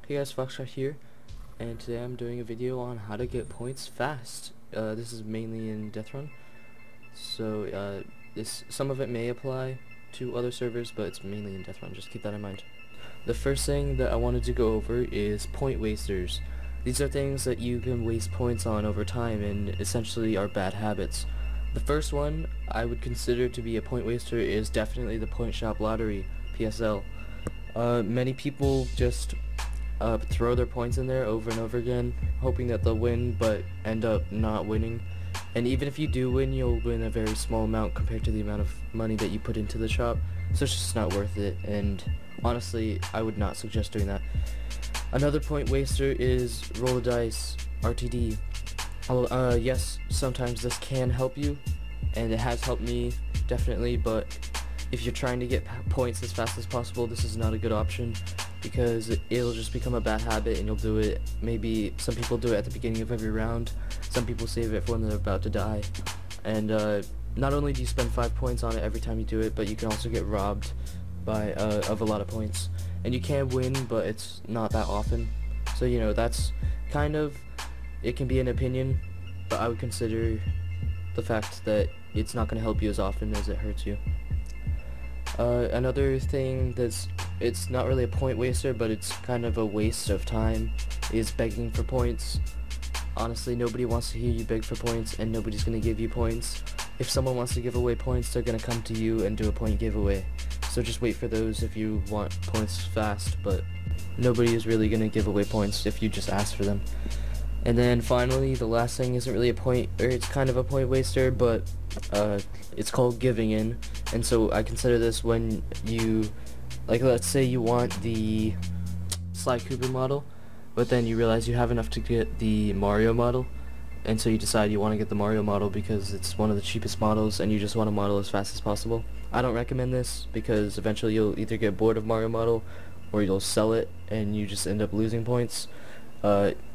Hey guys, Foxtrot here, and today I'm doing a video on how to get points fast. This is mainly in Deathrun, so some of it may apply to other servers, but it's mainly in Deathrun, just keep that in mind. The first thing that I wanted to go over is point wasters. These are things that you can waste points on over time and essentially are bad habits. The first one I would consider to be a point waster is definitely the point shop lottery, PSL. Many people just throw their points in there over and over again, hoping that they'll win, but end up not winning. And even if you do win, you'll win a very small amount compared to the amount of money that you put into the shop, so it's just not worth it, and honestly, I would not suggest doing that. Another point waster is roll a dice, RTD. Yes, sometimes this can help you, and it has helped me, definitely, but if you're trying to get points as fast as possible, this is not a good option, because it'll just become a bad habit and you'll do it. Maybe some people do it at the beginning of every round, some people save it for when they're about to die, and not only do you spend 5 points on it every time you do it, but you can also get robbed by of a lot of points, and you can win, but it's not that often. So you know, that's kind of, it can be an opinion, but I would consider the fact that it's not going to help you as often as it hurts you. Another thing it's not really a point waster, but it's kind of a waste of time, is begging for points. Honestly, nobody wants to hear you beg for points, and nobody's going to give you points. If someone wants to give away points, they're going to come to you and do a point giveaway. So just wait for those if you want points fast, but nobody is really going to give away points if you just ask for them. And then finally, the last thing isn't really a point, or it's kind of a point waster, but it's called giving in. And so I consider this when you, like, let's say you want the Sly Cooper model, but then you realize you have enough to get the Mario model, and so you decide you want to get the Mario model because it's one of the cheapest models and you just want a model as fast as possible. I don't recommend this because eventually you'll either get bored of Mario model or you'll sell it and you just end up losing points.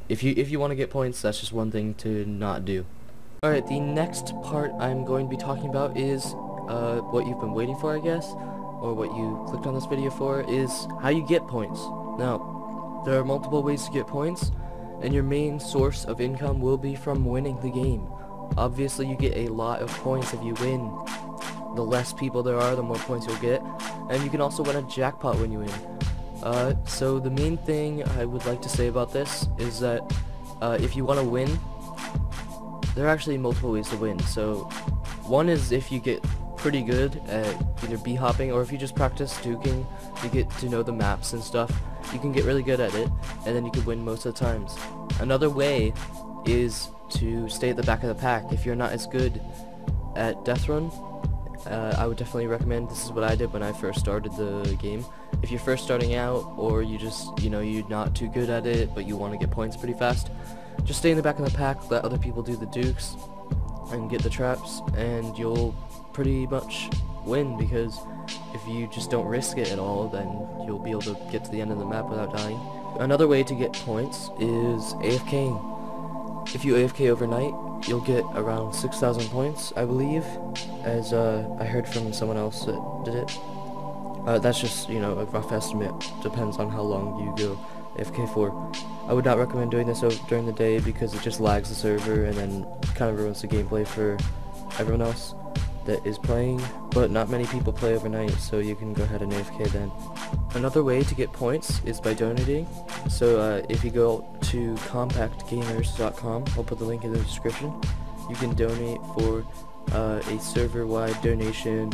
If you want to get points, that's just one thing to not do. Alright, the next part I'm going to be talking about is what you've been waiting for, I guess, or what you clicked on this video for, is how you get points. Now, there are multiple ways to get points, and your main source of income will be from winning the game. Obviously, you get a lot of points if you win. The less people there are, the more points you'll get, and you can also win a jackpot when you win. So the main thing I would like to say about this is that if you want to win, there are actually multiple ways to win. So one is if you get pretty good at either bee hopping, or if you just practice duking, you get to know the maps and stuff, you can get really good at it, and then you can win most of the times. Another way is to stay at the back of the pack. If you're not as good at Deathrun, I would definitely recommend, this is what I did when I first started the game. If you're first starting out, or you just, you know, you're not too good at it, but you want to get points pretty fast, just stay in the back of the pack, let other people do the dukes, and get the traps, and you'll pretty much win, because if you just don't risk it at all, then you'll be able to get to the end of the map without dying. Another way to get points is AFKing. If you AFK overnight, you'll get around 6,000 points, I believe, as I heard from someone else that did it. That's just, you know, a rough estimate, depends on how long you go AFK for. I would not recommend doing this during the day because it just lags the server and then kind of ruins the gameplay for everyone else that is playing, but not many people play overnight, so you can go ahead and AFK then. Another way to get points is by donating. So if you go to compactgamers.com, I'll put the link in the description, you can donate for a server-wide donation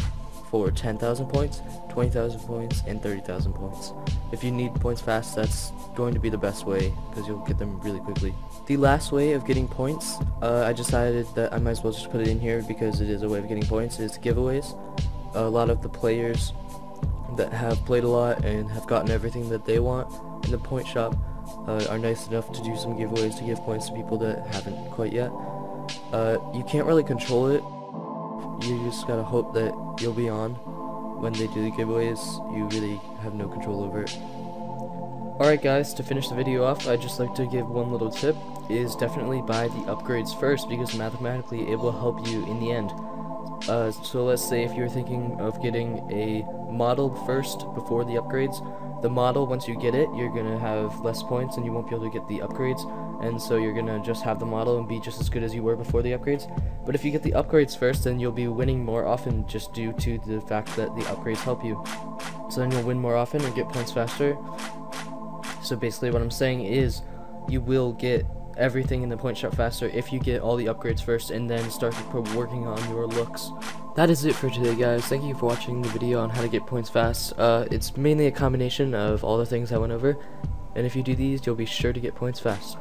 for 10,000 points, 20,000 points, and 30,000 points. If you need points fast, that's going to be the best way, because you'll get them really quickly. The last way of getting points, I decided that I might as well just put it in here because it is a way of getting points, is giveaways. A lot of the players that have played a lot and have gotten everything that they want in the point shop are nice enough to do some giveaways to give points to people that haven't quite yet. You can't really control it. You just gotta hope that you'll be on when they do the giveaways. You really have no control over it. Alright guys, to finish the video off, I'd just like to give one little tip, is definitely buy the upgrades first, because mathematically it will help you in the end. So let's say if you're thinking of getting a model first before the upgrades, the model, once you get it, you're gonna have less points and you won't be able to get the upgrades, and so you're gonna just have the model and be just as good as you were before the upgrades. But if you get the upgrades first, then you'll be winning more often just due to the fact that the upgrades help you. So then you'll win more often and get points faster. So basically what I'm saying is you will get everything in the point shop faster if you get all the upgrades first and then start working on your looks. That is it for today, guys. Thank you for watching the video on how to get points fast. It's mainly a combination of all the things I went over, and if you do these, you'll be sure to get points fast.